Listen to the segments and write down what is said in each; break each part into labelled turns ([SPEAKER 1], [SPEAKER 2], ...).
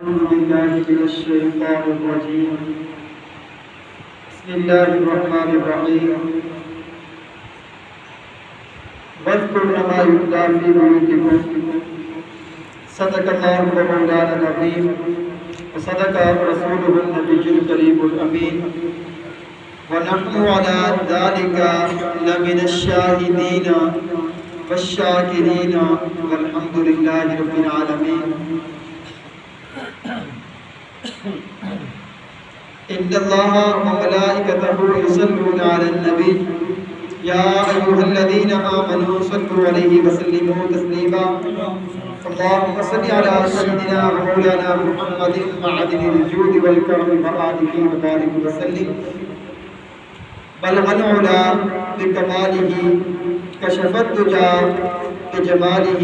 [SPEAKER 1] أعوذ بالله من الشيطان الرجيم. بسم الله الرحمن الرحيم. واذكرن ما يتلى في بيوتكم. صدق الله ومولانا العظيم وصدق رسوله النبي الكريم الأمين ونحن على ذلك لمن الشاهدين والشاكرين والحمد لله رب العالمين. إن الله وملائكته يصلون على النبي يا أيها الذين آمنوا صلوا عليه وسلموا تسليما. اللهم صل على سيدنا ومولانا محمد معدن الجود والكرم وآله وبارك وسلم. بلغ العلا بكماله كشف الدجى بجماله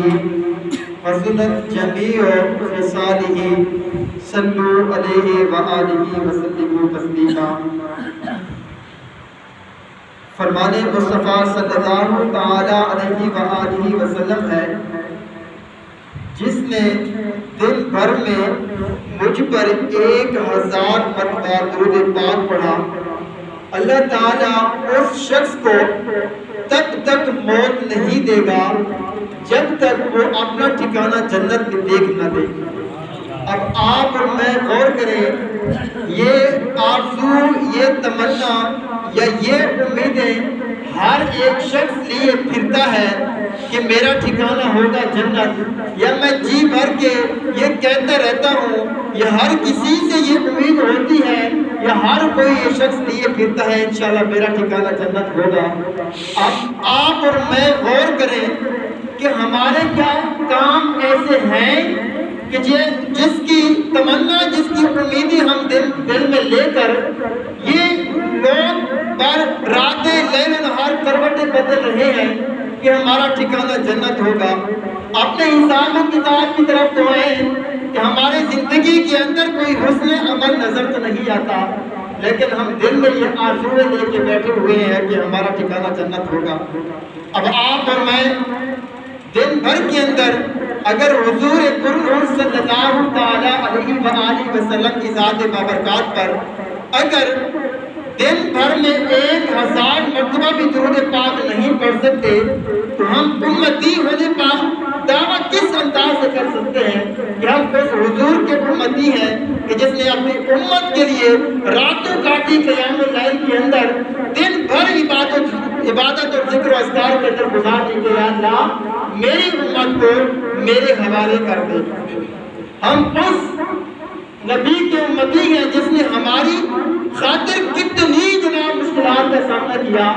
[SPEAKER 1] حسنت جميع خصاله صلوا عليه وآله وسلموا تسلیما. فرمان مصطفیٰ صلی اللہ تعالی علیہ وآلہ وسلم ہے جس نے دن بھر میں مجھ پر 1000 مرتبہ درود پاک پڑھا، اللہ تعالیٰ اس شخص کو تب تک موت نہیں دے گا جب تک وہ اپنا ٹھکانہ جنت میں دیکھ نہ دے. اب آپ اور میں غور کریں، یہ آرزو، یہ تمنا یا یہ امیدیں ہر ایک شخص لیے پھرتا ہے کہ میرا ٹھکانہ ہوگا جنت، یا میں جی بھر کے یہ کہتا رہتا ہوں، یا ہر کسی سے یہ امید ہوتی ہے، یا ہر کوئی یہ شخص لیے پھرتا ہے انشاءاللہ میرا ٹھکانہ جنت ہوگا. اب آپ اور میں غور کریں کہ ہمارے کیا کام ایسے ہیں کہ جس کی تمنا، جس کی امیدیں ہم دل میں لے کر یہ لوگ پر راتیں لیل نہار کروٹیں بدل رہے ہیں کہ ہمارا ٹھکانہ جنت ہوگا. اپنے حساب و کتاب کی طرف تو آئیں کہ ہمارے زندگی کے اندر کوئی حسن عمل نظر تو نہیں آتا، لیکن ہم دل میں یہ آرزویں لے کے بیٹھے ہوئے ہیں کہ ہمارا ٹھکانہ جنت ہوگا. اب آپ اور میں دن بھر کے اندر اگر حضور قرآن صلی اللہ تعالی علیہ وآلہ وسلم کی ذات بابرکات پر اگر دن بھر میں 1000 مرتبہ بھی درود پاک نہیں پڑھ سکتے تو ہم امتی ہونے کا دعویٰ کس انداز سے کر سکتے ہیں کہ ہم اس حضور کے امتی ہیں کہ جس نے اپنی امت کے لیے راتوں کاٹی قیام اللیل کے اندر دن بھر عبادت اور ذکر و اذکار کے اندر گزار دی کہ یا اللہ میری امت کو میرے حوالے کر دے. ہم اس نبی کے امتی ہیں جس نے ہماری خاطر کتنی جناب مشکلات کا سامنا کیا.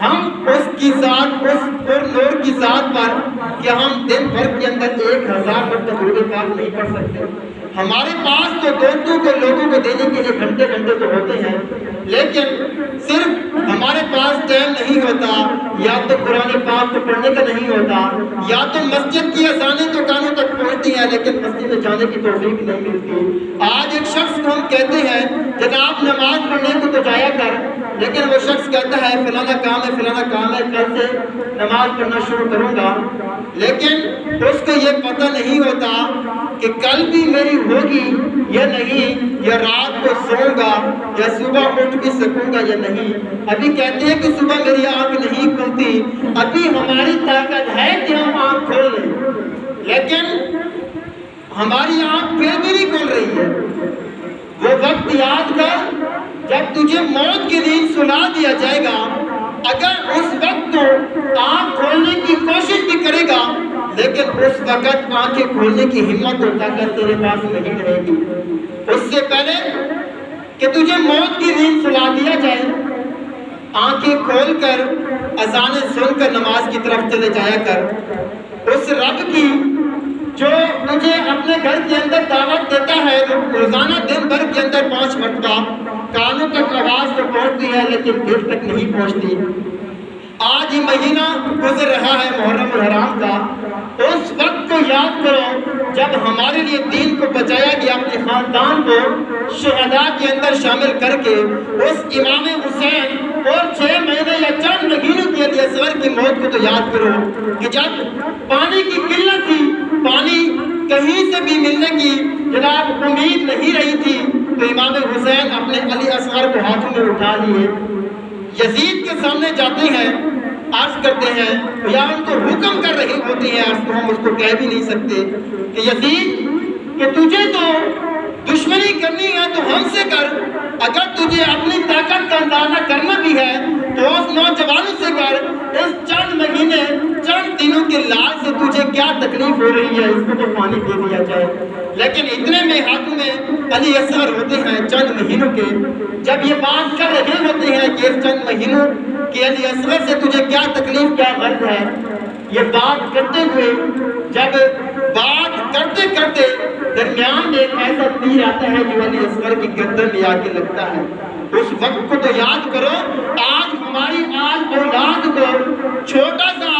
[SPEAKER 1] ہم اس کی ذات، اس پر نور کی ذات پر کہ ہم دن بھر کے اندر 1000 مرتبہ درود پاک نہیں پڑھ سکتے. ہمارے پاس تو دوستوں کو، لوگوں کو دینے کے لیے گھنٹے گھنٹے تو ہوتے ہیں، لیکن صرف ہمارے پاس ٹائم نہیں ہوتا، یا تو قرآن پاک کو پڑھنے کا نہیں ہوتا، یا تو مسجد کی اذانیں تو کانوں تک پہنچتی ہیں لیکن مسجد میں جانے کی توفیق نہیں ملتی. آج ایک شخص کو ہم کہتے ہیں جناب نماز پڑھنے کو تو جایا کر، لیکن وہ شخص کہتا ہے فلانا کام ہے، فلانا کام ہے، کل سے نماز پڑھنا شروع کروں گا، لیکن اس کو یہ پتہ نہیں ہوتا کہ کل بھی میری ہوگی یا نہیں، یا رات کو سوؤں گا یا صبح اٹھ بھی سکوں گا یا نہیں. ابھی کہتے ہیں کہ صبح میری آنکھ نہیں کھلتی، ابھی ہماری طاقت ہے کہ ہم آنکھ کھول لیں، لیکن ہماری آنکھ پھر بھی نہیں کھل رہی ہے. وہ وقت یاد کر جب تجھے موت کی نیند سلا دیا جائے گا، اگر اس وقت تو آنکھ کھولنے کی کوشش بھی کرے گا لیکن اس وقت آنکھیں کھولنے کی ہمت اور طاقت تیرے پاس نہیں رہے گی. اس سے پہلے کہ تجھے موت کی نیند سلا دیا جائے، آنکھیں کھول کر اذانیں سن کر نماز کی طرف چلے جایا کر. اس رب کی جو تجھے اپنے گھر کے اندر دعوت دیتا ہے، روزانہ دن بھر کے اندر 5 مرتبہ، کانوں تک آواز تو پہنچتی ہے لیکن دل تک نہیں پہنچتی. آج ہی مہینہ گزر رہا ہے محرم الحرام کا، اس وقت کو یاد کرو جب ہمارے لیے دین کو بچایا گیا، اپنے خاندان کو شہداء کے اندر شامل کر کے اس امام حسین اور 6 مہینے یا چند مہینوں کے لیے اصغر کی موت کو تو یاد کرو کہ جب پانی کی قلت تھی، پانی کہیں سے بھی ملنے کی امید نہیں رہی تھی تو امام حسین اپنے علی اصغر کو ہاتھوں میں اٹھا لیے، یزید کے سامنے جاتے ہیں، عرض کرتے ہیں یا ان کو حکم کر رہی ہوتی ہے، عرض تو ہم اس کو کہہ بھی نہیں سکتے کہ یزید کہ تجھے تو دشمنی کرنی ہے تو ہم سے کر، اگر تجھے اپنی طاقت کا اندازہ کرنا بھی ہے تو اس نوجوانوں سے کر، اس چند مہینے چند دنوں کے لال سے تجھے کیا تکلیف ہو رہی ہے، اس کو تو پانی دے دیا جائے۔ لیکن اتنے میں ہاتھوں میں علی اصغر ہوتے ہیں چند مہینوں کے، جب یہ بات کر رہے ہوتے ہیں کہ اس چند مہینوں کہ علی اصغر سے تجھے کیا تکلیف کیا غرض ہے، یہ بات کرتے ہوئے جب بات کرتے کرتے درمیان میں ایک ایسا تیر آتا ہے جو علی اصغر کی گردن میں آ کے لگتا ہے، اس وقت کو تو یاد کرو، آج ہماری اولاد کو چھوٹا سا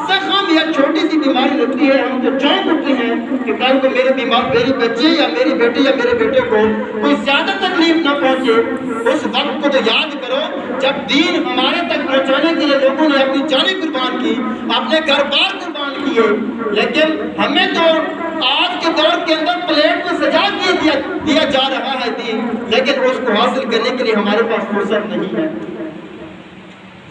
[SPEAKER 1] زخم یا چھوٹی سی بیماری لگتی ہے، ہم تو چونک اٹھتے ہیں کہ کل کو میری بچے یا میری بیٹی یا میرے بیٹے کو کوئی زیادہ تکلیف نہ پہنچے۔ اس وقت کو تو یاد کرو جب دین ہمارے تک پہنچانے کے لیے لوگوں نے اپنی جانیں قربان کی، اپنے گھر بار قربان کیے، لیکن ہمیں تو آج کے دور کے اندر پلیٹ میں سجا کے دیا جا رہا ہے دین، لیکن اس کو حاصل کرنے کے لیے ہمارے پاس فرصت نہیں ہے۔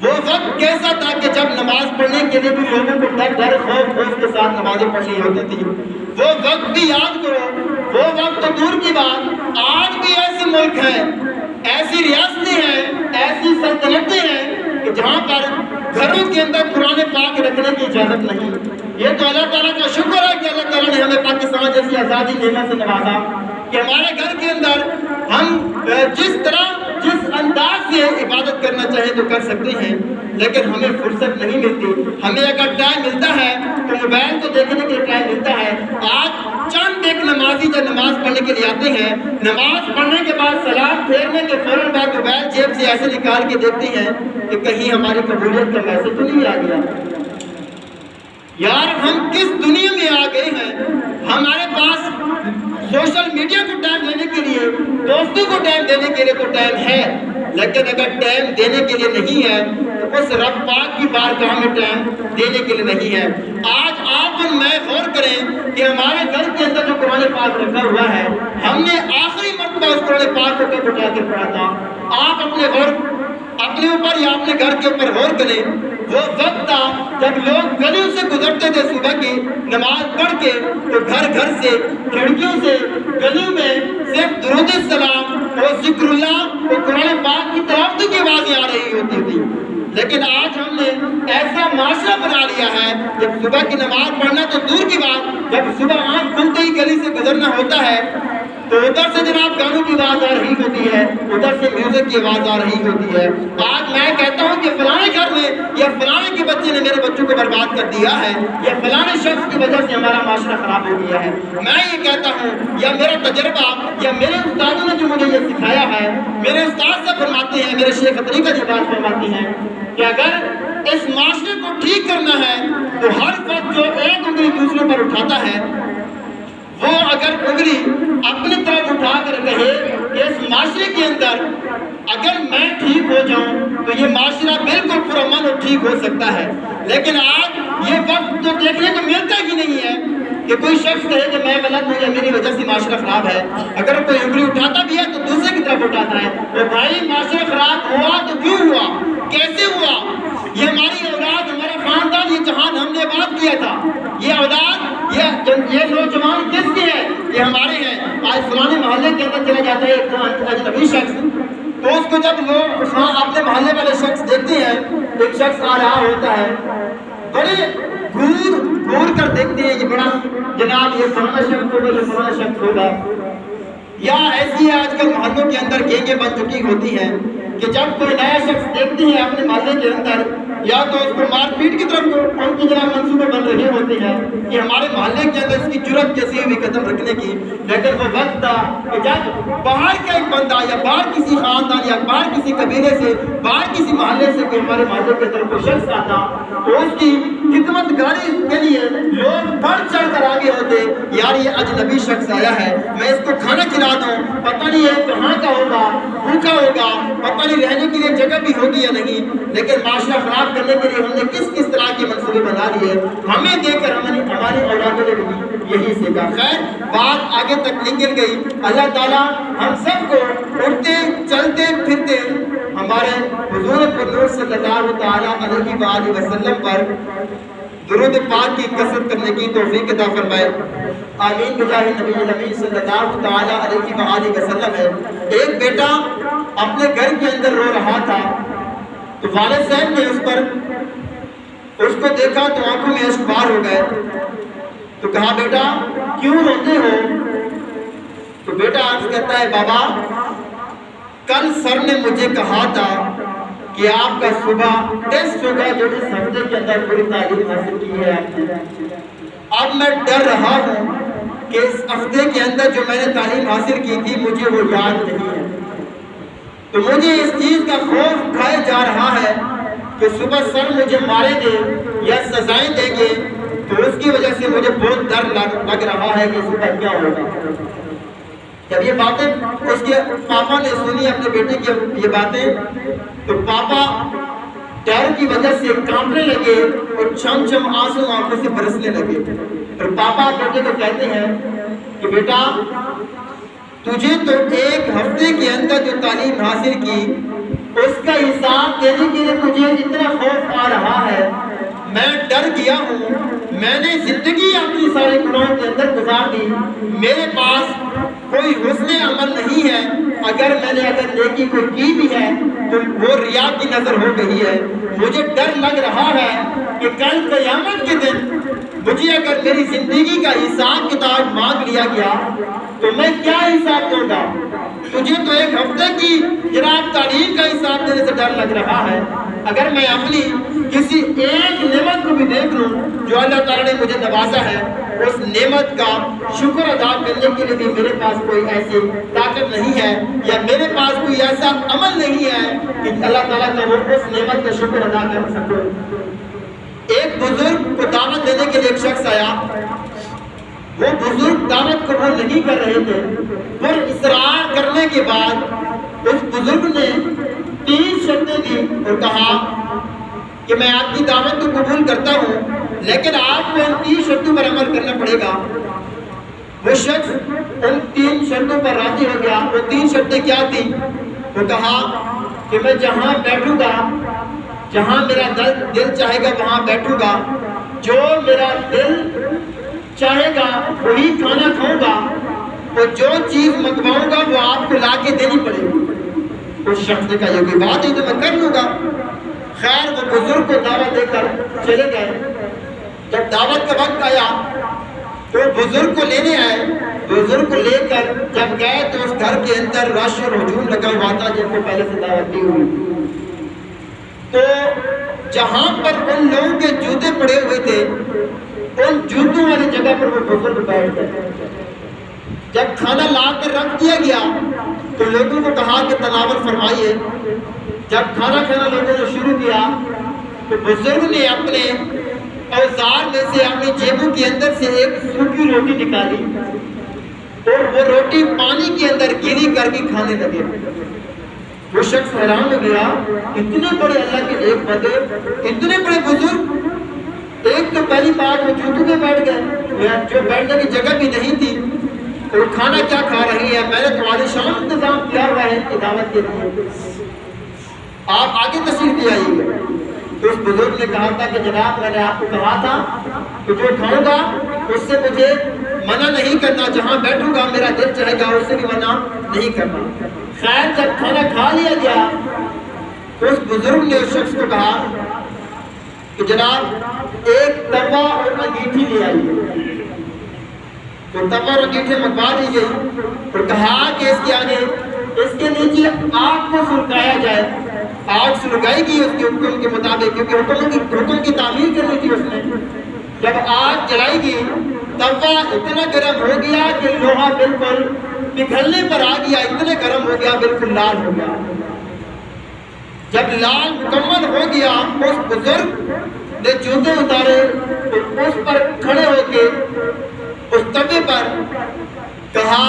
[SPEAKER 1] وہ وقت کیسا تھا کہ جب نماز پڑھنے کے لیے بھی لوگوں کو ڈر خوف کے ساتھ نمازیں پڑھنی ہوتی تھی، وہ وقت بھی یاد کرو، وہ وقت تو دور کی بات، آج بھی ایسے ملک ہیں، ایسی ریاستیں ہیں، ایسی سلطنتیں ہیں کہ جہاں پر گھروں کے اندر قرآن پاک رکھنے کی اجازت نہیں۔ یہ تو اللہ تعالیٰ کا شکر ہے کہ اللہ تعالیٰ نے ہمیں پاکستان جیسی آزادی نعمت سے نوازا کہ ہمارے گھر کے اندر ہم جس طرح جس انداز سے عبادت کرنا چاہیں تو کر سکتے ہیں، لیکن ہمیں فرصت نہیں ملتی۔ ہمیں اگر ٹائم ملتا ہے تو موبائل کو دیکھنے کے لیے ٹائم ملتا ہے۔ آج چند ایک نمازی جب نماز پڑھنے کے لیے آتے ہیں، نماز پڑھنے کے بعد سلام پھیرنے کے فوراً بعد موبائل جیب سے ایسے نکال کے دیکھتے ہیں کہ کہیں ہماری قبولیت کا میسج تو نہیں آ گیا۔ یار ہم کس دنیا میں آ گئے ہیں؟ ہمارے پاس سوشل میڈیا کو ٹائم دینے کے لیے، دوستوں کو ٹائم دینے کے لیے تو ٹائم ہے، لیکن اگر ٹائم دینے کے لیے نہیں ہے تو اس رب پاک کی بارگاہ میں ٹائم دینے کے لیے نہیں ہے۔ آج آپ اور میں غور کریں کہ ہمارے گھر کے اندر جو قرآن پاک رکھا ہوا ہے، ہم نے آخری مرتبہ اس قرآن پاک کو کب اٹھا کے پڑھا تھا؟ آپ اپنے اوپر یا اپنے گھر کے اوپر غور کریں۔ وہ وقت تھا جب لوگ گلیوں سے گزرتے تھے صبح کی نماز پڑھ کے، تو گھر گھر سے کھڑکیوں سے گلیوں میں صرف درود السلام اور ذکر اللہ اور قرآن پاک کی تلاوت کی آوازیں آ رہی ہوتی تھی۔ لیکن آج ہم نے ایسا معاشرہ بنا لیا ہے، جب صبح کی نماز پڑھنا تو دور کی بات، جب صبح آنکھ کھلتے ہی گلی سے گزرنا ہوتا ہے تو ادھر سے جناب گانوں کی آواز آ رہی ہوتی ہے، ادھر سے میوزک کی آواز آ رہی ہوتی ہے۔ آج میں کہتا ہوں کہ فلانے گھر میں یا فلانے کے بچے نے میرے بچوں کو برباد کر دیا ہے، یا فلانے شخص کی وجہ سے ہمارا معاشرہ خراب ہو گیا ہے۔ میں یہ کہتا ہوں یا میرا تجربہ یا میرے استادوں نے جو مجھے یہ سکھایا ہے، میرے استاد سے فرماتے ہیں، میرے شیخ طریقہ یہ بات فرماتی ہیں کہ اگر اس معاشرے کو ٹھیک کرنا ہے تو ہر فرد جو ایک انگلی دوسرے پر اٹھاتا ہے، وہ اگر انگلی اپنی طرف اٹھا کر کہے کہ اس معاشرے کے اندر اگر میں ٹھیک ہو جاؤں تو یہ معاشرہ بالکل پرامن اور ٹھیک ہو سکتا ہے، لیکن آج یہ وقت تو دیکھنے کو ملتا ہی نہیں ہے کہ کوئی شخص کہے کہ میں غلط ہوں یا میری وجہ سے معاشرہ خراب ہے۔ اگر کوئی انگلی اٹھاتا بھی ہے تو دوسرے کی طرف اٹھاتا ہے، تو بھائی معاشرہ خراب ہوا تو کیوں ہوا، کیسے ہوا؟ یہ ہماری اولاد، ہمارا خاندان، یہ جہان ہم نے آباد کیا تھا، یہ اولاد یہ نوجوان کس کے ہیں؟ یہ ہمارے ہیں۔ آج فلانے محلے کے اندر چلا جاتا ہے ایک اجنبی شخص، تو اس کو جب لوگ اپنے محلے والے شخص دیکھتے ہیں، ایک شخص آ رہا ہوتا ہے، بڑے گھور کر دیکھتے ہیں یہ بڑا جناب یہ فلانا شخص ہوگا، یہ فلانا شخص ہوگا۔ یا ایسی آج کل محلوں کے اندر گینگیں بن چکی ہوتی ہیں کہ جب کوئی نیا شخص دیکھتے ہیں اپنے محلے کے اندر، یا تو اس کو مار پیٹ کی طرف ان کی جناب منصوبے بن رہے ہوتے ہیں کہ ہمارے محلے کے اندر اس کی جرت کیسی ہوئی قدم رکھنے کی۔ لیکن وہ وقت تھا کہ جب باہر کا ایک بندہ یا باہر کسی خاندان یا باہر کسی قبیلے سے، باہر کسی محلے سے کوئی ہمارے محلے کے اندر کوئی شخص آتا تو اس کی خدمت گاری کے لیے لوگ بڑھ چڑھ کر آگے ہوتے، یار یہ اجنبی شخص آیا ہے، میں اس کو کھانا کھلا دوں، پتہ نہیں ہے کہاں کا ہوگا، بھوکا ہوگا، پتہ نہیں رہنے کے لیے جگہ بھی ہوگی یا نہیں، لیکن معاشرہ خراب کرنے کے لیے ہم نے کس طرح کے منصوبے بنا لیے، ہمیں دیکھ کر ہماری اولادوں نے بھی یہی سیکھا۔ خیر بات آگے تک نکل گئی۔ اللہ تعالیٰ ہم سب کو اٹھتے چلتے پھرتے ہمارے حضور پر صلی اللہ تعالیٰ علیہ وآلہ وسلم پر درود پاک کی کثرت کرنے کی توفیق عطا فرمائے، آمین بجاہ نبی نبی صلی اللہ تعالیٰ علیہ وآلہ وسلم ہے۔ ایک بیٹا اپنے گھر کے اندر رو رہا تھا تو والد صاحب نے اس کو دیکھا تو آنکھوں میں اشک بار ہو گئے، تو کہا بیٹا کیوں روتے ہو؟ تو بیٹا عرض کرتا ہے بابا کل سر نے مجھے کہا تھا کہ آپ کا صبح ٹیسٹ ہوگا جو اس ہفتے کے اندر پوری تعلیم حاصل کی ہے آپ نے، اب میں ڈر رہا ہوں کہ اس ہفتے کے اندر جو میں نے تعلیم حاصل کی تھی مجھے وہ یاد نہیں ہے، تو مجھے اس چیز کا خوف کھائے جا رہا ہے کہ صبح سر مجھے مارے گے یا سزائیں دیں گے، تو اس کی وجہ سے مجھے بہت ڈر لگ رہا ہے کہ صبح کیا ہوگا۔ جب یہ باتیں اس کے پاپا نے سنی اپنے بیٹے کی یہ باتیں، تو پاپا ڈر کی وجہ سے کانپنے لگے اور چھم چھم آنسو آنکھوں سے برسنے لگے، اور پاپا بیٹے کو کہتے ہیں کہ بیٹا تجھے تو ایک ہفتے کے اندر جو تعلیم حاصل کی اس کا حساب دینے کے لیے تجھے اتنا خوف آ رہا ہے، میں ڈر گیا ہوں، میں نے زندگی اپنی سارے گناہوں کے اندر گزار دی، میرے پاس کوئی حسن عمل نہیں ہے، اگر میں نے نیکی کوئی کی بھی ہے تو وہ ریا کی نظر ہو گئی ہے، مجھے ڈر لگ رہا ہے کہ کل قیامت کے دن مجھے اگر میری زندگی کا حساب کتاب مانگ لیا گیا تو میں کیا حساب دوں گا؟ تجھے تو ایک ہفتے کی جناب تعلیم کا حساب دینے سے ڈر لگ رہا ہے، اگر میں اپنی کسی ایک نعمت کو بھی دیکھ لوں جو اللہ تعالیٰ نے مجھے نوازا ہے، اس نعمت کا شکر ادا کرنے کے لیے بھی میرے پاس کوئی ایسی طاقت نہیں ہے یا میرے پاس کوئی ایسا عمل نہیں ہے کہ اللہ تعالیٰ کا وہ اس نعمت کا شکر ادا کر سکوں۔ ایک بزرگ کو دعوت دینے کے لیے ایک شخص آیا، وہ بزرگ دعوت قبول نہیں کر رہے تھے، پر اصرار کرنے کے بعد اس بزرگ نے 3 شرطیں دی اور کہا کہ میں آپ کی دعوت کو قبول کرتا ہوں لیکن آپ کو ان 3 شرطوں پر عمل کرنا پڑے گا۔ وہ شخص ان 3 شرطوں پر راضی ہو گیا۔ وہ 3 شرطیں کیا تھیں؟ وہ کہا کہ میں جہاں بیٹھوں گا، جہاں میرا دل چاہے گا وہاں بیٹھوں گا، جو میرا دل چاہے گا وہی کھانا کھاؤں گا، اور جو چیز منگواؤں گا وہ آپ کو لا کے دینی پڑے گی۔ اس شخص نے کہا یہ کوئی بات نہیں تو میں کر لوں گا۔ خیر وہ بزرگ کو دعوت دے کر چلے گئے۔ جب دعوت کا وقت آیا تو بزرگ کو لینے آئے، بزرگ کو لے کر جب گئے تو اس گھر کے اندر رش اور ہجوم لگا ہوا تھا جن کو پہلے سے دعوت دی ہوئی۔ تو جہاں پر ان لوگوں کے جوتے پڑے ہوئے تھے ان جوتوں والی جگہ پر وہ بزرگ بیٹھ گئے۔ جب کھانا لا کر رکھ دیا گیا تو لوگوں کو کہا کہ تناول فرمائیے۔ جب کھانا کھانا لوگوں نے شروع کیا تو بزرگ نے اپنے اوزار میں سے اپنی جیبوں کے اندر سے ایک سوکھی روٹی نکالی اور وہ روٹی پانی کے اندر گیلی کر کے کھانے لگے۔ وہ شخص حیران ہو گیا، اتنے بڑے اللہ کے ایک بندے، اتنے بڑے بزرگ، ایک تو پہلی بات وہ جوتوں پہ بیٹھ گئے، جو بیٹھنے کی جگہ بھی نہیں تھی، اور کھانا کیا کھا رہی ہے؟ میں نے تمہاری شام انتظام کیا ہوا ہے کی دعوت کے لیے، آپ آگے تشریف لے آئیے گا۔ تو اس بزرگ نے کہا تھا کہ جناب میں نے آپ کو کہا تھا کہ جو کھاؤں گا اس سے مجھے منع نہیں کرنا، جہاں بیٹھوں گا میرا دل چاہے گا اس سے بھی منع نہیں کرنا۔ خیر جب کھانا کھا لیا گیا تو اس بزرگ نے اس شخص کو کہا کہ جناب ایک توا اور انگیٹھی لے آئیے۔ تو توا اور انگیٹھی منگوا دی گئی اور کہا کہ اس کے آگے اس کے نیچے آگ کو سلگایا جائے۔ آگ سلگائی گئی اس کے حکم کے مطابق، کیونکہ حکم کی تعمیر کرنی تھی اس نے۔ جب آگ جلائی گئی توا اتنا گرم ہو گیا کہ لوہا بالکل پگھلنے پر آ گیا، اتنے گرم ہو گیا بالکل لال ہو گیا۔ جب لال مکمل ہو گیا اس بزرگ نے جوتے اتارے تو اس پر کھڑے ہو کے اس توے پر کہا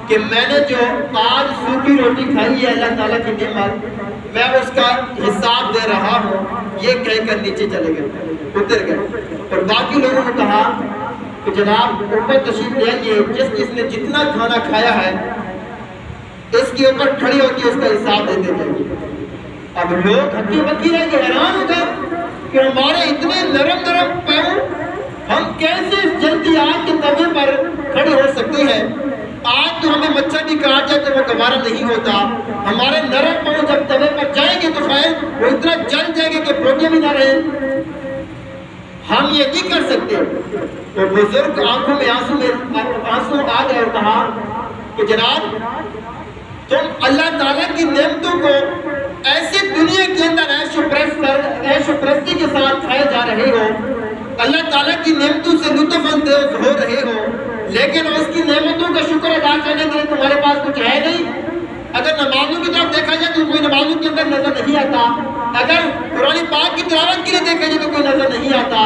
[SPEAKER 1] کہ میں نے جو آج سوکھی روٹی کھائی ہے اللہ تعالیٰ کی نعمت، میں اس کا حساب دے رہا ہوں، یہ کہہ کر نیچے چلے گئے، اتر گئے۔ اور باقی لوگوں نے کہا کہ جناب اوپر تشریف لے آئیے، جس نے جتنا کھانا کھایا ہے اس کے اوپر کھڑی ہو کے اس کا حساب دیتے جائیے۔ اب لوگ ہکی بکی رہ کے حیران ہو گئے کہ ہمارے اتنے نرم نرم پاؤں ہم کیسے جلدی آگ کے توے پر کھڑے ہو سکتے ہیں؟ آج تو ہمیں مچھر بھی کاٹ جائے تو وہ گوارا نہیں ہوتا، ہمارے نرم پاؤں جب توے پر جائیں گے تو خیر وہ اتنا جل جائیں گے کہ پروٹے بھی نہ رہے، ہم یہ نہیں کر سکتے۔ تو بزرگ آنکھوں میں آنسو آ گئے اور کہا کہ جناب تم اللہ تعالیٰ کی نعمتوں کو ایسے دنیا کے اندر عیش و پرستی کے ساتھ کھائے جا رہے ہو، اللہ تعالیٰ کی نعمتوں سے لطف اندوز ہو رہے ہو، لیکن اس کی نعمتوں کا شکر ادا کرنے کے لیے تمہارے پاس کچھ ہے نہیں۔ اگر نمازوں کی طرف دیکھا جائے تو کوئی نمازوں کے اندر نظر نہیں آتا، اگر قرآن پاک کی تلاوت کے لیے دیکھا جائے تو کوئی نظر نہیں آتا،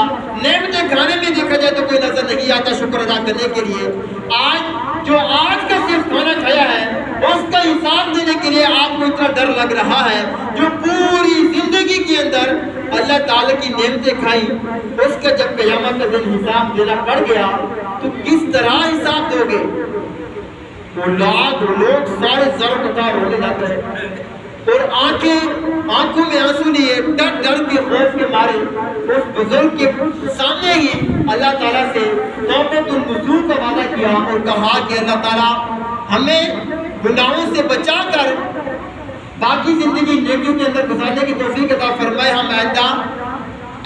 [SPEAKER 1] نعمتیں کھانے میں دیکھا جائے تو کوئی نظر نہیں آتا شکر ادا کرنے کے لیے۔ آج جو آج کا صرف کھانا کھایا ہے اس کا حساب دینے کے لیے آپ کو اتنا ڈر لگ رہا ہے، جو پوری زندگی کے اندر اللہ تعالیٰ کی نعمتیں کھائیں، اس کا جب قیامت کا دن حساب دینا پڑ گیا تو کس طرح حساب دو گے؟ لوگ سارے زر قطار ہونے لگ گئے اور آنکھوں میں آنسو لیے ڈر ڈر کے خوف کے مارے اس بزرگ کے سامنے ہی اللہ تعالیٰ سے توبۃ النصوح کا وعدہ کیا اور کہا کہ اللہ تعالیٰ ہمیں گناہوں سے بچا کر باقی زندگی نیکیوں کے اندر گزارنے کی توفیق عطا فرمائے، ہم آئندہ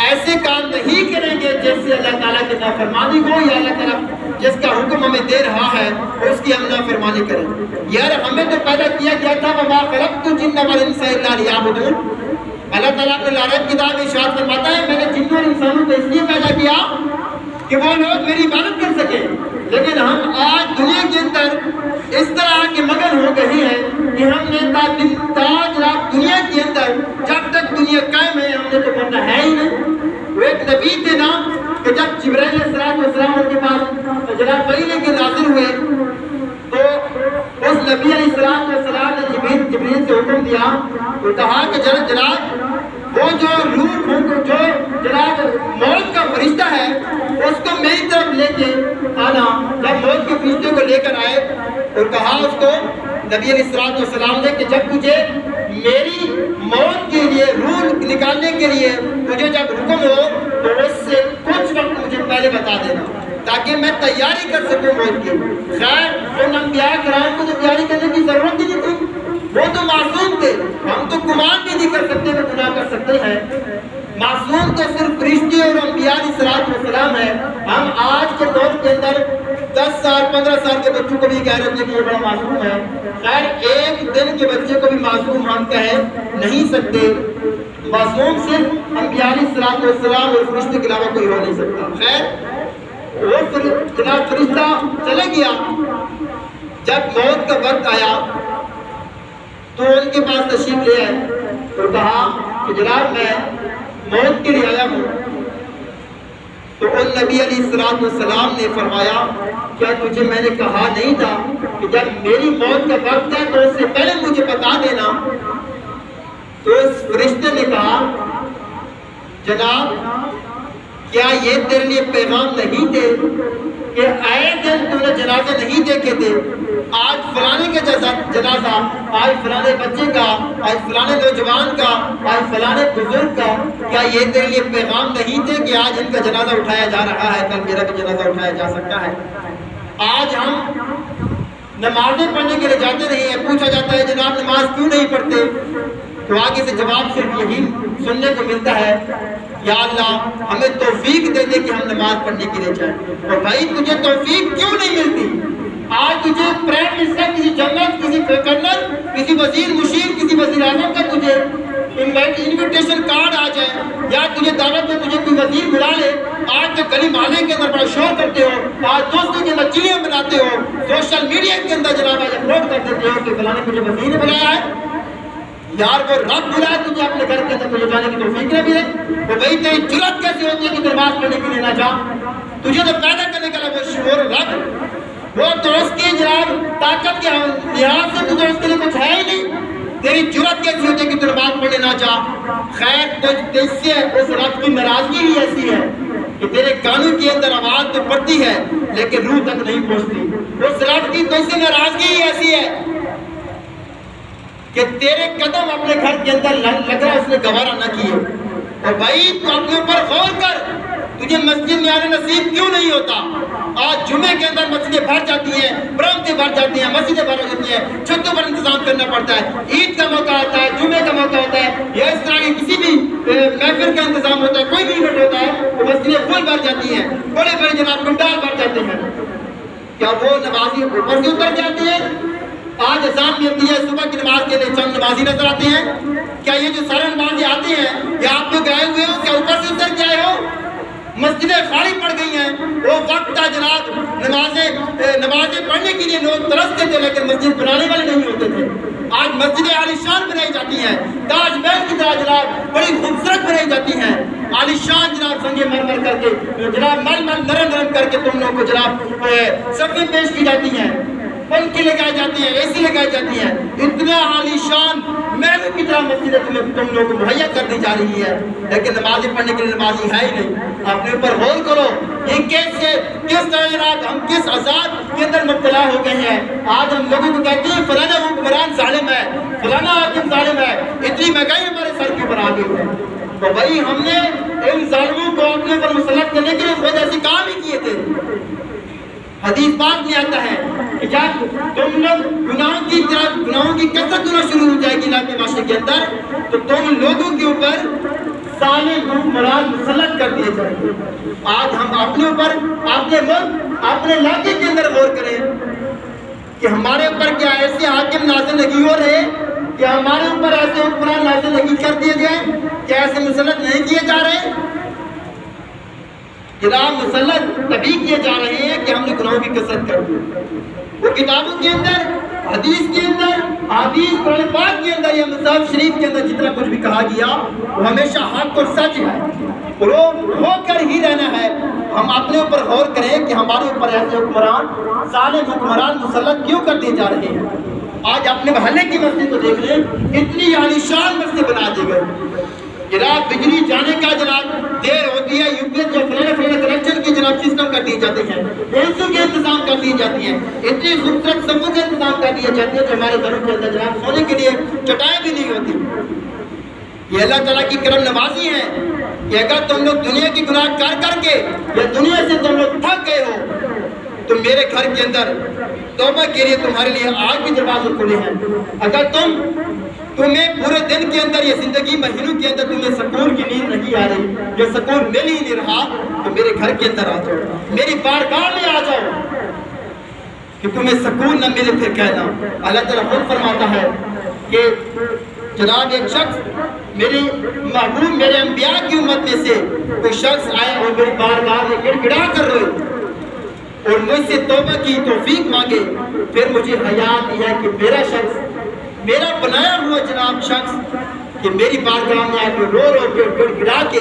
[SPEAKER 1] ایسے کام نہیں کریں گے جس سے اللہ تعالیٰ کی نافرمانی ہو، یا اللہ تعالیٰ جس کا حکم ہمیں دے رہا ہے اس کی ہم نافرمانی کریں۔ یار ہمیں تو پیدا کیا گیا تھا وَمَا خَلَقْتُ الْجِنَّ وَالْإِنسَ إِلَّا لِيَعْبُدُونِ، اللہ تعالیٰ اپنے لعنت کتاب میں ارشاد فرماتا ہے میں نے جنوں اور انسانوں کو اس لیے پیدا کیا کہ وہ لوگ میری عبادت کر سکیں، لیکن ہم آج دنیا کے اندر اس طرح کے مگن ہو گئے ہیں کہ ہم نے تاج رات دنیا کے اندر جب تک دنیا قائم ہے ہم نے تو کرنا ہے ہی نہیں۔ وہ ایک نبی تھے نا کہ جب جبرائیل علیہ السلام ان کے پاس جناب وحی لے کے نازل ہوئے تو اس نبی علیہ السلام نے جبریل سے حکم دیا اور کہا کہ جناب وہ جو روح جو جناب موت کا فرشتہ ہے اس کو میری طرف لے کے آنا۔ جب موت کے فرشتے کو لے کر آئے اور کہا اس کو نبی علیہ السلام نے کہ جب تجھے میری موت کے لیے روح نکالنے کے لیے تجھے جب حکم ہو تو اس سے کچھ وقت مجھے پہلے بتا دینا تاکہ میں تیاری کر سکوں موت کی۔ خیر ان انبیاء کرام کو تو تیاری کرنے کی ضرورت ہی نہیں تھی، وہ تو معصوم تھے، ہم تو گمان بھی نہیں کر سکتے کہ گناہ کر سکتے ہیں۔ معصوم تو صرف فرشتے اور انبیاء علیہ السلام ہے۔ ہم آج کے دور کے اندر 10 سال 15 سال کے بچوں کو بھی کہہ رہے ہیں کہ یہ بڑا معصوم ہے۔ خیر ایک دن کے بچے کو بھی معصوم ہم کہہ نہیں سکتے، معصوم صرف انبیاء علیہ السلام اور فرشتے کے علاوہ کوئی ہو نہیں سکتا۔ خیر وہ فرشتہ چلے گیا، جب موت کا وقت آیا تو ان کے پاس تشریف لے آئے اور کہا کہ جناب میں موت کے لیے آیا ہوں۔ تو ان نبی علیہ السلام نے فرمایا کیا تجھے میں نے کہا نہیں تھا کہ جب میری موت کا وقت ہے تو اس سے پہلے مجھے بتا دینا؟ تو اس فرشتے نے کہا جناب کیا یہ تیرے لیے پیغام نہیں تھے کہ آئے دن تو نے جنازے نہیں دیکھے تھے، آج فلانے کا جنازہ، آج فلانے بچے کا، آج فلانے نوجوان کا، آج فلانے بزرگ کا، کیا یہ تیرے لیے پیغام نہیں تھے کہ آج ان کا جنازہ اٹھایا جا رہا ہے، کل میرا بھی جنازہ اٹھایا جا سکتا ہے؟ آج ہم نمازیں پڑھنے کے لیے جاتے نہیں ہیں، پوچھا جاتا ہے جناب نماز کیوں نہیں پڑھتے؟ تو آگے سے جواب صرف یہی سننے کو ملتا ہے یا اللہ ہمیں توفیق دے دے کہ ہم نماز پڑھنے کے لیے جائیں۔ اور بھائی تجھے توفیق کیوں نہیں ملتی؟ آج تجھے پرائم منسٹر، کسی جنرل، کسی گورنر، کسی وزیر مشیر، کسی وزیر اعظم کا تجھے انویٹیشن کارڈ آ جائے یا تجھے دعوت میں تجھے کوئی وزیر بلا لے، آج تو گلی محلے کے اندر بڑا شور کرتے ہو، آج دوستوں کے اندر چلیاں بناتے ہو، سوشل میڈیا کے اندر جناب آج اپلوڈ کر دیتے ہو کہ فلانے مجھے وزیر نے بلایا ہے۔ یار وہ رب بلایا تجھے اپنے گھر کے اندر تجھے جانے کی توفیق نہ ملے، تو بھائی تیری جرات کیسے ہوتی ہے کہ نماز پڑھنے کے لیے نہ جا؟ تجھے تو پیدا کرنے کا وہ شعور رب، وہ تو اس کی جناب طاقت کے لحاظ سے تو اس کے لیے کچھ ہے ہی نہیں. تیری جرأت کیسی ہوتی ہے کہ تو نماز پڑھنے نہ جا؟ خیر تجھ سے اس رب کی ناراضگی ہی ایسی ہے کہ تیرے کانوں کے اندر آواز تو پڑتی ہے لیکن روح تک نہیں پہنچتی. اس رب کی تجھ سے ناراضگی ہی ایسی ہے کہ تیرے قدم اپنے گھر کے اندر لگ رہا اس نے گوارا نہ کیے. اور بھائی تو اپنے اوپر غور کر, تجھے مسجد میں آنے نصیب کیوں نہیں ہوتا؟ آج جمعے کے اندر مسجدیں بھر جاتی ہیں, برآمدیں بھر جاتی ہیں, مسجدیں بھر جاتی ہیں, چھتوں پر انتظام کرنا پڑتا ہے. عید کا موقع آتا ہے, جمعے کا موقع ہوتا ہے, یا اس طرح کی کسی بھی محفل کا انتظام ہوتا ہے, کوئی بھی ایونٹ ہوتا ہے تو مسجدیں فل بھر جاتی ہیں, بڑے بڑے جناب کنڈال بھر جاتے ہیں. کیا وہ نمازی اوپر سے اتر جاتے ہیں؟ آج اذان ملتی ہے صبح کی نماز کے لیے, چند نمازی نظر آتے ہیں. کیا یہ جو سارے نمازی آتے ہیں یا آپ لوگ گئے ہوئے ہو, کیا اوپر سے اتر کے آئے ہو؟ مسجدیں خالی پڑ گئی ہیں. وہ وقت تھا جناب نمازیں پڑھنے کے لیے لوگ ترستے تھے لیکن مسجد بنانے والے نہیں ہوتے تھے. آج مسجدیں عالیشان بنائی جاتی ہیں, تاج محل کی طرح جناب بڑی خوبصورت بنائی جاتی ہیں, عالیشان جناب سنگے مرمر کر کے جناب مل نرم نرم کر کے تم لوگوں کو جناب صفیں پیش کی جاتی ہیں, پنکھے لگائی جاتی ہیں, اے سی لگائی جاتی ہیں. اتنا عالیشان محل کی طرح مسجدیں تم لوگوں کو مہیا کر دی جا رہی ہے لیکن نمازیں پڑھنے کے لیے نمازی ہے ہی نہیں. اپنے اوپر غور کرو, یہ کس طرح جناب ہم کس عذاب کے اندر مبتلا ہو گئے ہیں. آج ہم لوگوں کو کہتے ہیں فلانا حکمران ظالم ہے, فلانا حاکم ظالم ہے, اتنی مہنگائی ہمارے سر کے اوپر آ گئی ہے. تو بھائی ہم نے ان ظالموں کو اپنے اوپر مسلط کرنے کے لیے خود ایسے کام ہی کیے تھے. حدیث پاک میں آتا ہے کہ جب تم لوگ گناہوں کی کثرت ہونا شروع ہو جائے گی علاقے معاشرے کے اندر تو تم لوگوں کے اوپر ظالم حکمران مسلط کر دیے جائیں گے. آج ہم اپنے اوپر, اپنے ملک, اپنے علاقے کے اندر غور کریں کہ ہمارے اوپر کیا ایسے حاکم نازل نہیں ہو رہے, کیا ہمارے اوپر ایسے حکمران نازل نہیں کر دیے گئے, کیا ایسے مسلط نہیں کیے جا رہے؟ جناب مسلط تبھی کیے جا رہے ہیں کہ ہم نے گناہوں کی کثرت کر دی. وہ کتابوں کے اندر, حدیث کے اندر, حدیث قرآن پاک کے اندر یا مصحف شریف کے اندر جتنا کچھ بھی کہا گیا وہ ہمیشہ حق اور سچ ہے, ہو کر ہی رہنا ہے. ہم اپنے اوپر غور کریں کہ ہمارے اوپر ایسے حکمران, ظالم حکمران مسلط کیوں کر دیے جا رہے ہیں. آج اپنے محلے کی مسجد کو دیکھ لیں, اتنی عالیشان مسجد بنا دی گئی. جناب بجلی جانے کا جناب دیر ہوتی ہے, یو پی ایس جو فلانا کنیکشن کی جناب سسٹم کر دیے جاتے ہیں, ایسوں کے انتظام کر دیے جاتی ہیں, اتنی خوبصورت سبوں کے انتظام کر دیے جاتے ہیں جو ہمارے گھروں کے اندر جناب سونے کے لیے چٹائیں بھی نہیں ہوتی. یہ اللہ تعالیٰ کی کرم نوازی ہے کہ اگر تم لوگ دنیا کی گناہ کر کے یا دنیا سے تم لوگ تھک گئے ہو تو میرے گھر کے اندر توبہ کے لیے تمہارے لیے آج بھی دروازے کھلے ہیں. اگر تمہیں پورے دن کے اندر یا زندگی مہینوں کے اندر تمہیں سکون کی نیند نہیں آ رہی, یا سکون مل ہی نہیں رہا, تو میرے گھر کے اندر آ جاؤ, میری بارگاہ میں آ جاؤ کہ تمہیں سکون نہ ملے پھر کہنا. اللہ تعالیٰ خود فرماتا ہے کہ جناب ایک شخص میرے محبوب میرے انبیاء کی امت میں سے کوئی شخص آئے اور میری بارگاہ میں گڑ گڑا کر روئے اور مجھ سے توبہ کی توفیق مانگے, پھر مجھے حیا آتی ہے کہ میرا شخص, میرا بنایا ہوا جناب شخص کہ میری بارگاہ میں آ کے رو کے گڑ گڑا کے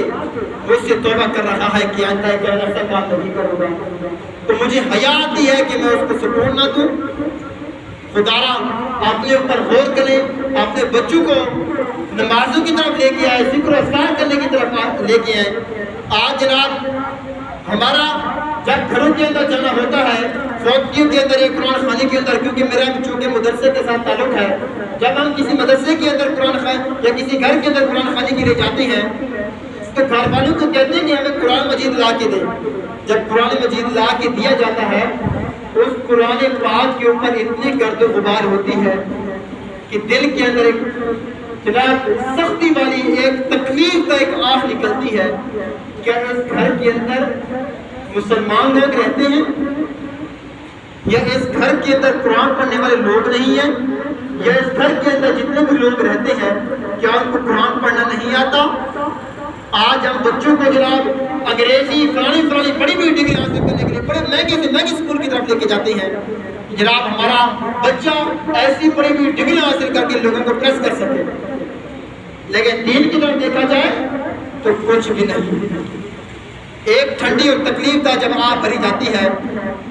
[SPEAKER 1] مجھ سے توبہ کر رہا ہے کہ آئندہ کہ ایسا کام نہیں کروں گا, تو مجھے حیا آتی ہے کہ میں اس کو سکون نہ دوں. خدارا اپنے اوپر غور کریں, اپنے بچوں کو نمازوں کی طرف لے کے آئے, ذکر و اذکار کرنے کی طرف لے کے آئے. آج جناب ہمارا جب گھروں کے اندر جانا ہوتا ہے, فیکٹریوں کے اندر, ایک قرآن خانے کے اندر, کیونکہ میرا چونکہ مدرسے کے ساتھ تعلق ہے, جب ہم کسی مدرسے کے اندر قرآن خانے یا کسی گھر کے اندر قرآن خانے کے لیے جاتے ہیں تو گھر والوں کو کہتے ہیں کہ ہمیں قرآن مجید لا کے دیں. جب قرآن مجید لا کے دیا جاتا ہے اس قرآن پاک کے اوپر اتنی گرد و غبار ہوتی ہے کہ دل کے اندر ایک جناب سختی والی ایک تکلیف کا ایک آہ نکلتی ہے. کیا اس گھر کے اندر مسلمان لوگ رہتے ہیں, یا اس گھر کے اندر قرآن پڑھنے والے لوگ نہیں ہیں, یا اس گھر کے اندر جتنے بھی لوگ رہتے ہیں کیا ان کو قرآن پڑھنا نہیں آتا؟ آج ہم بچوں کو جناب انگریزی فلانی بڑی بڑی ڈگری حاصل کرنے کے لیے بڑے مہنگے سے مہنگی اسکول کی طرف لے کے جاتے ہیں. جناب ہمارا بچہ ایسی بڑی بڑی ڈگری حاصل کر کے لوگوں کو پریس کر سکے, لیکن دین کی طرف دیکھا جائے تو کچھ بھی نہیں. ایک ٹھنڈی اور تکلیف کا جب آہ بھری جاتی ہے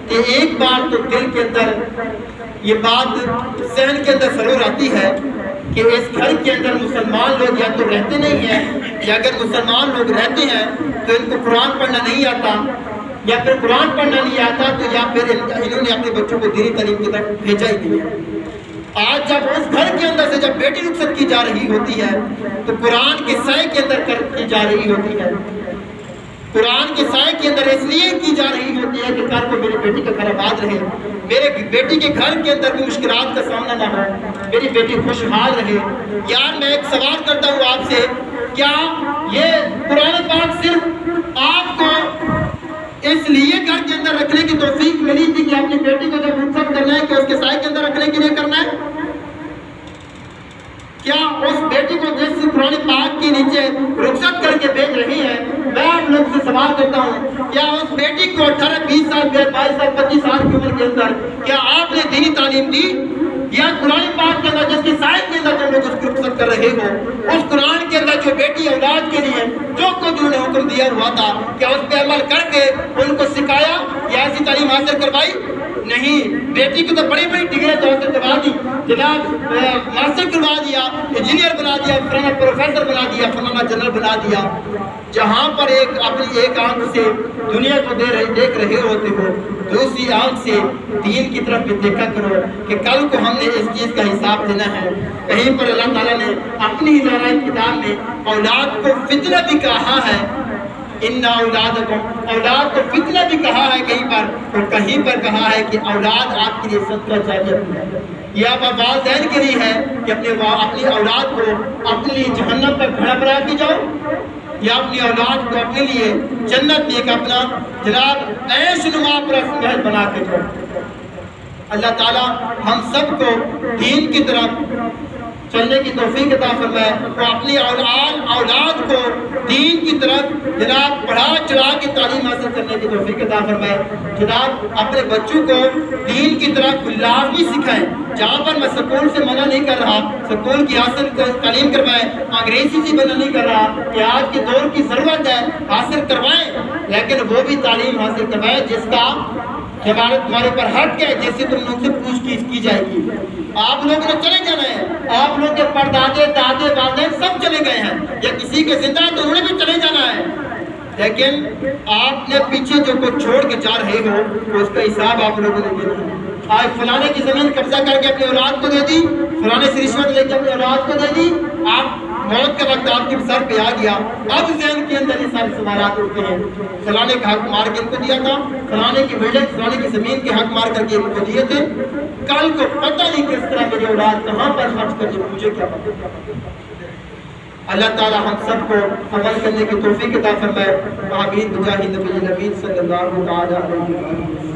[SPEAKER 1] کہ ایک بار تو دل کے اندر یہ بات ذہن کے اندر ضرور آتی ہے کہ اس گھر کے اندر مسلمان لوگ یا تو رہتے نہیں ہیں، یا اگر مسلمان لوگ رہتے ہیں تو ان کو قرآن پڑھنا نہیں آتا، یا پھر قرآن پڑھنا نہیں آتا تو یا پھر انہوں نے اپنے بچوں کو دینی تعلیم کی طرف بھیجا ہی نہیں ہے۔ آج جب اس گھر کے اندر سے جب بیٹی رخصت کی جا رہی ہوتی ہے تو قرآن کے سائے کے اندر کی جا رہی ہوتی ہے، قرآن کے سائے کے اندر اس لیے کی جا رہی ہوتی ہے کہ کل کو میری بیٹی کا گھر آباد رہے، میرے بیٹی کے گھر کے اندر کوئی مشکلات کا سامنا نہ ہو، میری بیٹی خوشحال رہے۔ یار میں ایک سوال کرتا ہوں آپ سے، کیا یہ قرآن پاک صرف آپ کو اس لیے گھر کے اندر رکھنے کی توفیق ملی تھی کہ اپنی بیٹی کو جب رخصت کرنا ہے کہ اس کے سائے کے اندر رکھنے کے لیے کرنا ہے؟ کیا اس بیٹی کو جس قرآن پاک کے نیچے رخصت کر کے بھیج رہی ہے، میں آپ لوگ سے سوال کرتا ہوں، کیا اس بیٹی کو 18 20 سال 22 سال 25 سال کی عمر کے اندر کیا آپ نے دینی تعلیم دی؟ یا قرآن پاک کے اندر جس کی سائے کے اندر تم لوگ اس کو رخصت کر رہے ہو، اس قرآن کے اندر جو بیٹی اولاد کے لیے جو کچھ انہوں نے حکم دیا ہوا تھا کیا اس پہ عمل کر کے ان کو سکھایا یا ایسی تعلیم حاصل کروائی؟ نہیں، بیٹی کو تو بڑی بڑی ڈگریاں تو حاصل کروا دی، جناب ماسٹر کروا دیا، انجینئر بنا دیا، فلانا پروفیسر بنا دیا، فلانا جنرل بنا دیا۔ جہاں پر اپنی ایک آنکھ سے دنیا کو دیکھ رہے ہوتے ہو، دوسری آنکھ سے دین کی طرف بھی دیکھا کرو کہ کل کو ہم نے اس چیز کا حساب دینا ہے۔ کہیں پر اللہ تعالیٰ نے اپنی ہدایت کتاب میں اولاد کو فتنہ بھی کہا ہے، ان اولادکم، اولاد کو فتنہ بھی کہا ہے کہیں پر، اور کہیں پر کہا ہے کہ اولاد آپ کے لیے صدقہ جاریہ ہے۔ یہ آپ والدین کے لیے ہے کہ اپنی اولاد کو اپنی جہنم پر کھڑا بنا کے جاؤ، یا اپنی اولاد کو اپنے لیے جنت میں ایک اپنا جناب عیش نما پر محل بنا کے جاؤ۔ اللہ تعالیٰ ہم سب کو دین کی طرف چلنے کی توفیق عطا فرمائے، اور اپنی اولاد کو دین کی طرف جناب پڑھا چڑھا کے تعلیم حاصل کرنے کی توفیق عطا فرمائے۔ جناب اپنے بچوں کو دین کی طرف لازمی سکھائیں، جہاں پر میں سکول سے منع نہیں کر رہا، سکول کی حاصل تعلیم کروائیں، انگریزی سے منع نہیں کر رہا کہ آج کے دور کی ضرورت ہے حاصل کروائیں، لیکن وہ بھی تعلیم حاصل کروائیں جس کا تمہارے پر حق ہے، جس سے تم لوگ سے پوچھ گچھ کی جائے گی۔ آپ لوگوں نے چلے جانا ہے، آپ لوگ کے پردادے دادے والدین سب چلے گئے ہیں، یا کسی کے زندہ ہے تو انہوں نے بھی چلے جانا ہے، لیکن آپ نے پیچھے جو کچھ چھوڑ کے جا رہے ہو اس کا حساب آپ لوگوں نے دینا ہے۔ آج فلانے کی زمین قبضہ کر کے اپنی اولاد کو دے دی، فلانے سے رشوت لے کے اپنی اولاد کو دے دی، آپ موت کا وقت آپ کے سر پہ آ گیا، اب ذہن کے اندر یہ سارے سوالات اٹھتے ہیں، فلانے کا حق مار کے ان کو دیا تھا، فلانے کی بلڈنگ فلانے کی زمین کے حق مار کر کے ان کو دیے تھے، کل کو پتہ نہیں کس طرح میری اولاد کہاں پر خرچ کر کے مجھے کیا پتہ۔ اللہ تعالیٰ ہم سب کو عمل کرنے کی توفیق عطا فرمائے۔ آمین بجاہ نبی صلی اللہ علیہ وسلم۔